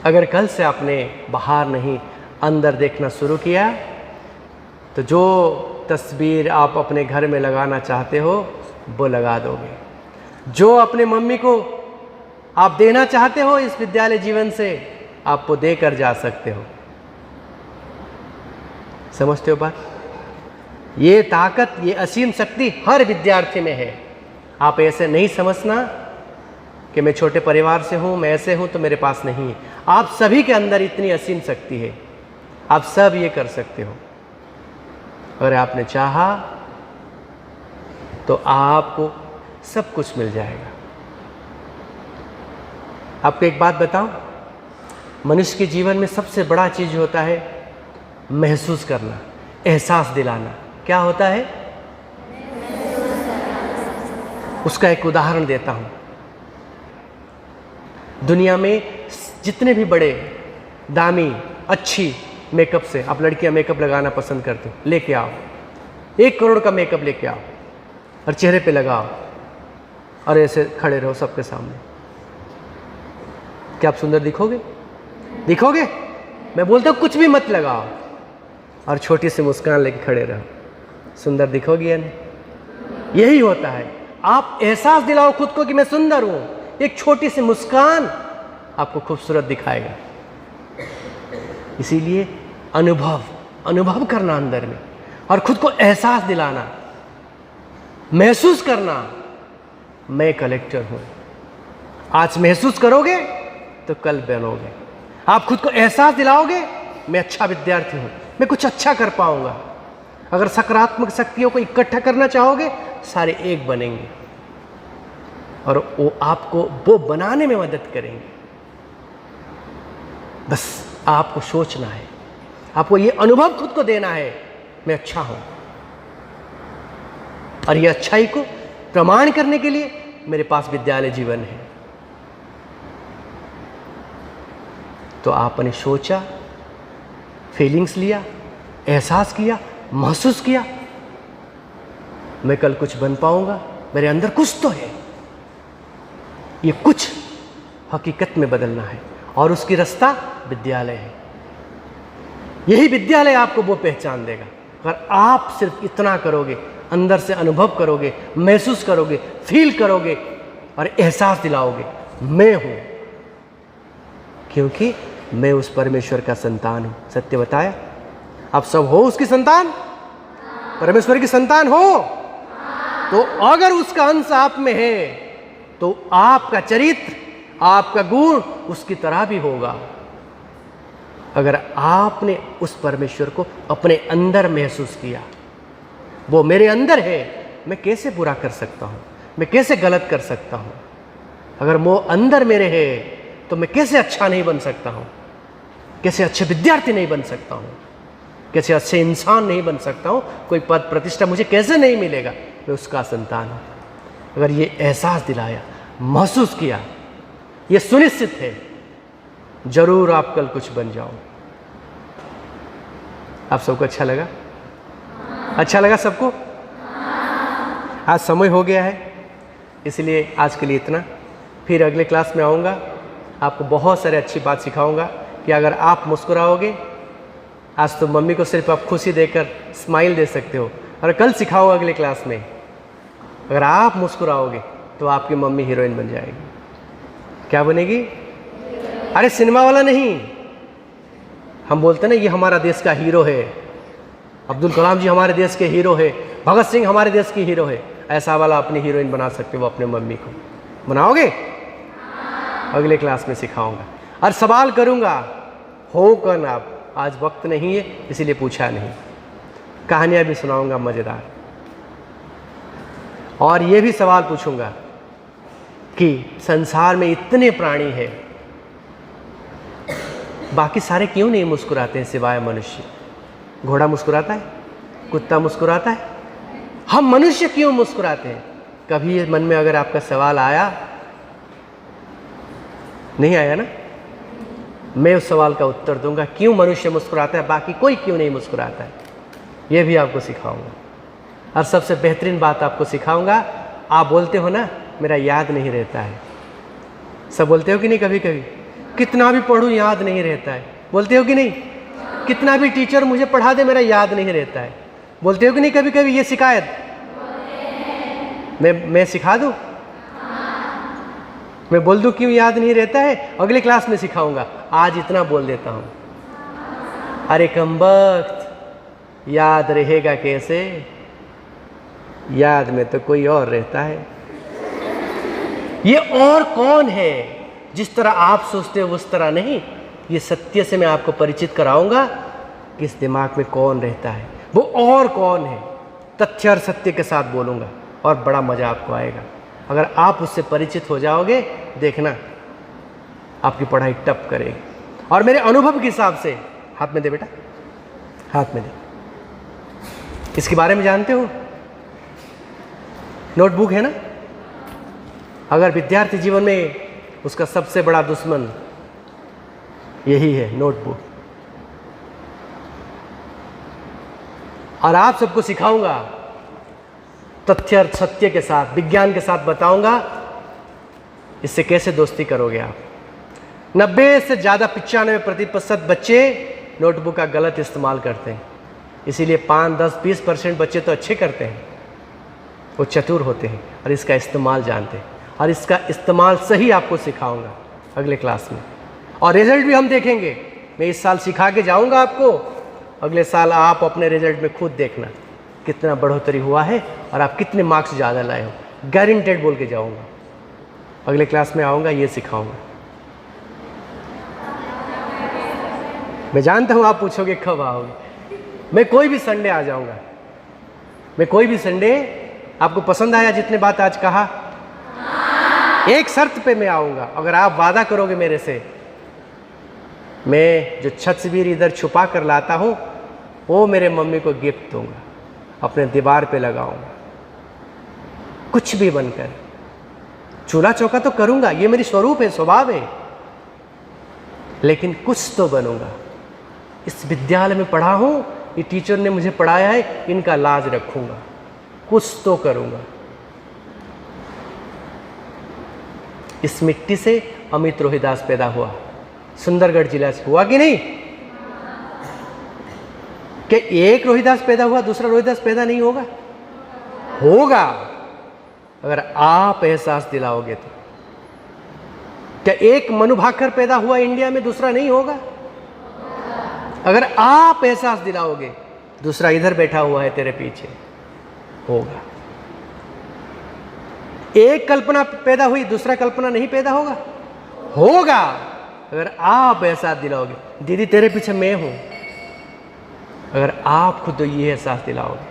अगर कल से आपने बाहर नहीं अंदर देखना शुरू किया तो जो तस्वीर आप अपने घर में लगाना चाहते हो वो लगा दोगे। जो अपने मम्मी को आप देना चाहते हो इस विद्यालय जीवन से, आप वो देकर जा सकते हो। समझते हो बात? ये ताकत, ये असीम शक्ति हर विद्यार्थी में है। आप ऐसे नहीं समझना कि मैं छोटे परिवार से हूँ, मैं ऐसे हूँ तो मेरे पास नहीं है। आप सभी के अंदर इतनी असीम शक्ति है, आप सब ये कर सकते हो। अगर आपने चाहा तो आपको सब कुछ मिल जाएगा। आपको एक बात बताऊं, मनुष्य के जीवन में सबसे बड़ा चीज होता है महसूस करना, एहसास दिलाना। क्या होता है? उसका एक उदाहरण देता हूं। दुनिया में जितने भी बड़े दामी अच्छी मेकअप से आप लड़कियां मेकअप लगाना पसंद करते हो, लेके आओ 1 करोड़ का मेकअप लेके आओ और चेहरे पे लगाओ और ऐसे खड़े रहो सबके सामने। क्या आप सुंदर दिखोगे? दिखोगे? मैं बोलता हूँ कुछ भी मत लगाओ और छोटी सी मुस्कान लेके खड़े रहो, सुंदर दिखोगे या नहीं? यही होता है। आप एहसास दिलाओ खुद को कि मैं सुंदर हूं, एक छोटी सी मुस्कान आपको खूबसूरत दिखाएगा। इसीलिए अनुभव करना अंदर में और खुद को एहसास दिलाना, महसूस करना, मैं कलेक्टर हूं। आज महसूस करोगे तो कल बनोगे। आप खुद को एहसास दिलाओगे मैं अच्छा विद्यार्थी हूं, मैं कुछ अच्छा कर पाऊंगा। अगर सकारात्मक शक्तियों को इकट्ठा करना चाहोगे सारे एक बनेंगे और वो आपको वो बनाने में मदद करेंगे। बस आपको सोचना है, आपको ये अनुभव खुद को देना है मैं अच्छा हूं। और ये अच्छाई को प्रमाण करने के लिए मेरे पास विद्यालय जीवन है। तो आपने सोचा, फीलिंग्स लिया, एहसास किया, महसूस किया, मैं कल कुछ बन पाऊंगा, मेरे अंदर कुछ तो है। ये कुछ हकीकत में बदलना है और उसकी रास्ता विद्यालय है। यही विद्यालय आपको वो पहचान देगा। अगर आप सिर्फ इतना करोगे, अंदर से अनुभव करोगे, महसूस करोगे, फील करोगे और एहसास दिलाओगे मैं हूं, क्योंकि मैं उस परमेश्वर का संतान हूं। सत्य बताया? आप सब हो उसकी संतान, परमेश्वर की संतान हो। तो अगर उसका अंश आप में है तो आपका चरित्र, आपका गुण उसकी तरह भी होगा। अगर आपने उस परमेश्वर को अपने अंदर महसूस किया, वो मेरे अंदर है, मैं कैसे बुरा कर सकता हूं, मैं कैसे गलत कर सकता हूं? अगर वो अंदर मेरे है तो मैं कैसे अच्छा नहीं बन सकता हूं, कैसे अच्छे विद्यार्थी नहीं बन सकता हूं, कैसे अच्छे इंसान नहीं बन सकता हूं, कोई पद प्रतिष्ठा मुझे कैसे नहीं मिलेगा, मैं उसका संतान हूं। अगर ये एहसास दिलाया, महसूस किया, ये सुनिश्चित है जरूर आप कल कुछ बन जाओ। आप सबको अच्छा लगा? अच्छा लगा सबको? आज समय हो गया है, इसलिए आज के लिए इतना। फिर अगले क्लास में आऊँगा, आपको बहुत सारे अच्छी बात सिखाऊंगा कि अगर आप मुस्कुराओगे, आज तो मम्मी को सिर्फ आप खुशी देकर स्माइल दे सकते हो, और कल सिखाओ अगले क्लास में, अगर आप मुस्कुराओगे तो आपकी मम्मी हीरोइन बन जाएगी। क्या बनेगी? अरे सिनेमा वाला नहीं, हम बोलते ना ये हमारा देश का हीरो है, अब्दुल कलाम जी हमारे देश के हीरो है, भगत सिंह हमारे देश की हीरो है, ऐसा वाला अपनी हीरोइन बना सकते हो अपने मम्मी को। बनाओगे? अगले क्लास में सिखाऊंगा और सवाल करूंगा, हो कौन आप? आज वक्त नहीं है इसीलिए पूछा नहीं। कहानियां भी सुनाऊंगा मजेदार, और ये भी सवाल पूछूंगा कि संसार में इतने प्राणी हैं, बाकी सारे क्यों नहीं मुस्कुराते हैं सिवाय मनुष्य? घोड़ा मुस्कुराता है, कुत्ता मुस्कुराता है, हम मनुष्य क्यों मुस्कुराते हैं? कभी मन में अगर आपका सवाल आया? नहीं आया ना? मैं उस सवाल का उत्तर दूंगा, क्यों मनुष्य मुस्कुराता है, बाकी कोई क्यों नहीं मुस्कुराता है, यह भी आपको सिखाऊंगा। और सबसे बेहतरीन बात आपको सिखाऊंगा, आप बोलते हो ना मेरा याद नहीं रहता है, सब बोलते हो कि नहीं? कभी कभी कितना भी पढ़ूं याद नहीं रहता है, बोलते हो कि नहीं? कितना भी टीचर मुझे पढ़ा दे मेरा याद नहीं रहता है, बोलते हो कि नहीं? कभी कभी ये शिकायत मैं सिखा दूं? मैं बोल दूं क्यों याद नहीं रहता है? अगले क्लास में सिखाऊंगा, आज इतना बोल देता हूं। अरे कमबख्त, याद रहेगा कैसे? याद में तो कोई और रहता है। ये और कौन है? जिस तरह आप सोचते हो उस तरह नहीं। ये सत्य से मैं आपको परिचित कराऊंगा कि इस दिमाग में कौन रहता है, वो और कौन है। तथ्य और सत्य के साथ बोलूंगा और बड़ा मजा आपको आएगा। अगर आप उससे परिचित हो जाओगे, देखना आपकी पढ़ाई टप करेगी। और मेरे अनुभव के हिसाब से, हाथ में दे बेटा, हाथ में दे। इसके बारे में जानते हो? नोटबुक है ना? अगर विद्यार्थी जीवन में उसका सबसे बड़ा दुश्मन यही है, नोटबुक। और आप सबको सिखाऊंगा तथ्य और सत्य के साथ, विज्ञान के साथ बताऊंगा इससे कैसे दोस्ती करोगे आप। 90 से ज़्यादा 95% बच्चे नोटबुक का गलत इस्तेमाल करते हैं। इसीलिए 5, 10, 20% बच्चे तो अच्छे करते हैं, वो चतुर होते हैं और इसका इस्तेमाल जानते हैं। और इसका इस्तेमाल सही आपको सिखाऊंगा अगले क्लास में। और रिजल्ट भी हम देखेंगे। मैं इस साल सिखा के जाऊंगा आपको, अगले साल आप अपने रिजल्ट में खुद देखना कितना बढ़ोतरी हुआ है और आप कितने मार्क्स ज़्यादा लाए हो। गारंटेड बोल के जाऊंगा। अगले क्लास में आऊँगा, ये सिखाऊंगा। मैं जानता हूँ आप पूछोगे कब आओगे। मैं कोई भी संडे आ जाऊँगा। मैं कोई भी संडे, आपको पसंद आया जितने बात आज कहा? एक शर्त पे मैं आऊँगा, अगर आप वादा करोगे मेरे से, मैं जो छत्तवीर इधर छुपा कर लाता हूँ वो मेरे मम्मी को गिफ्ट दूंगा, अपने दीवार पे लगाऊंगा, कुछ भी बनकर। चूल्हा चौका तो करूंगा, ये मेरी स्वरूप है, स्वभाव है, लेकिन कुछ तो बनूंगा। इस विद्यालय में पढ़ा हूँ, ये टीचर ने मुझे पढ़ाया है, इनका लाज रखूंगा, कुछ तो करूंगा। इस मिट्टी से अमित रोहिदास पैदा हुआ, सुंदरगढ़ जिला से। हुआ कि नहीं? क्या एक रोहिदास पैदा हुआ, दूसरा रोहिदास पैदा नहीं होगा? होगा, अगर आप एहसास दिलाओगे तो। क्या एक मनु भाकर पैदा हुआ इंडिया में, दूसरा नहीं होगा? अगर आप एहसास दिलाओगे, दूसरा इधर बैठा हुआ है तेरे पीछे, होगा। एक कल्पना पैदा हुई, दूसरा कल्पना नहीं पैदा होगा? होगा, अगर आप एहसास दिलाओगे। दीदी तेरे पीछे मैं हूं, अगर आप खुद ये एहसास दिलाओगे।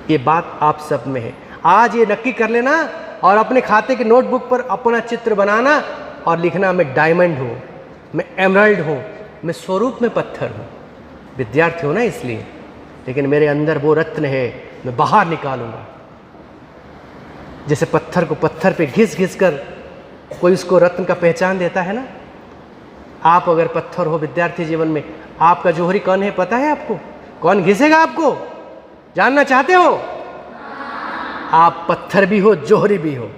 ये बात आप सब में है। आज ये नक्की कर लेना और अपने खाते के नोटबुक पर अपना चित्र बनाना और लिखना, मैं डायमंड हूं, मैं एमराल्ड हूं, मैं स्वरूप में पत्थर हूं। विद्यार्थी हो ना इसलिए, लेकिन मेरे अंदर वो रत्न है, मैं बाहर निकालूंगा। जैसे पत्थर को पत्थर पे घिस घिस कर कोई उसको रत्न का पहचान देता है ना, आप अगर पत्थर हो विद्यार्थी जीवन में, आपका जौहरी कौन है पता है आपको? कौन घिसेगा आपको? जानना चाहते हो? आप पत्थर भी हो, जौहरी भी हो।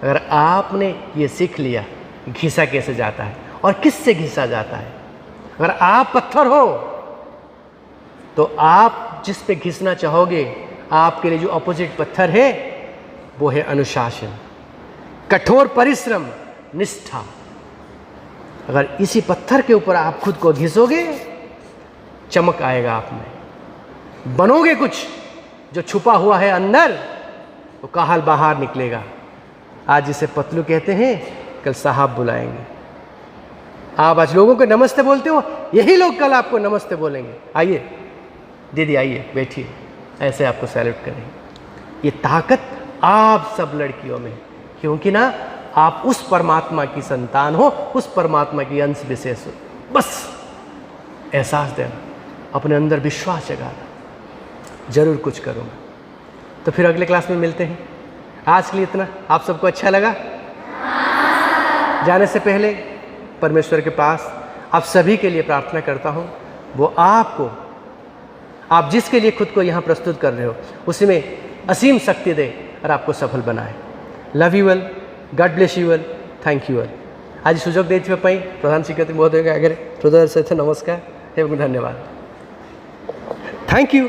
अगर आपने ये सीख लिया घिसा कैसे जाता है और किससे घिसा जाता है, अगर आप पत्थर हो तो आप जिस पे घिसना चाहोगे, आपके लिए जो अपोजिट पत्थर है वो है अनुशासन, कठोर परिश्रम, निष्ठा। अगर इसी पत्थर के ऊपर आप खुद को घिसोगे, चमक आएगा आप में, बनोगे कुछ। जो छुपा हुआ है अंदर, वो काहल बाहर निकलेगा। आज जिसे पतलू कहते हैं, कल साहब बुलाएंगे। आप आज लोगों को नमस्ते बोलते हो, यही लोग कल आपको नमस्ते बोलेंगे। आइए दीदी, आइए बैठिए, ऐसे आपको सैल्यूट करेंगे। ये ताकत आप सब लड़कियों में, क्योंकि ना आप उस परमात्मा की संतान हो, उस परमात्मा की अंश विशेष हो। बस एहसास देना, अपने अंदर विश्वास जगाना, जरूर कुछ करूँगा। तो फिर अगले क्लास में मिलते हैं। आज के लिए इतना। आप सबको अच्छा लगा? जाने से पहले परमेश्वर के पास आप सभी के लिए प्रार्थना करता हूँ, वो आपको, आप जिसके लिए खुद को यहाँ प्रस्तुत कर रहे हो, उसी में असीम शक्ति दे और आपको सफल बनाए। Love you well, God bless you well, thank you आज सुजोग देइथिबा प्रधान शिक्षक महोदय आगे हृदय सहित नमस्कार एवं धन्यवाद। Thank you.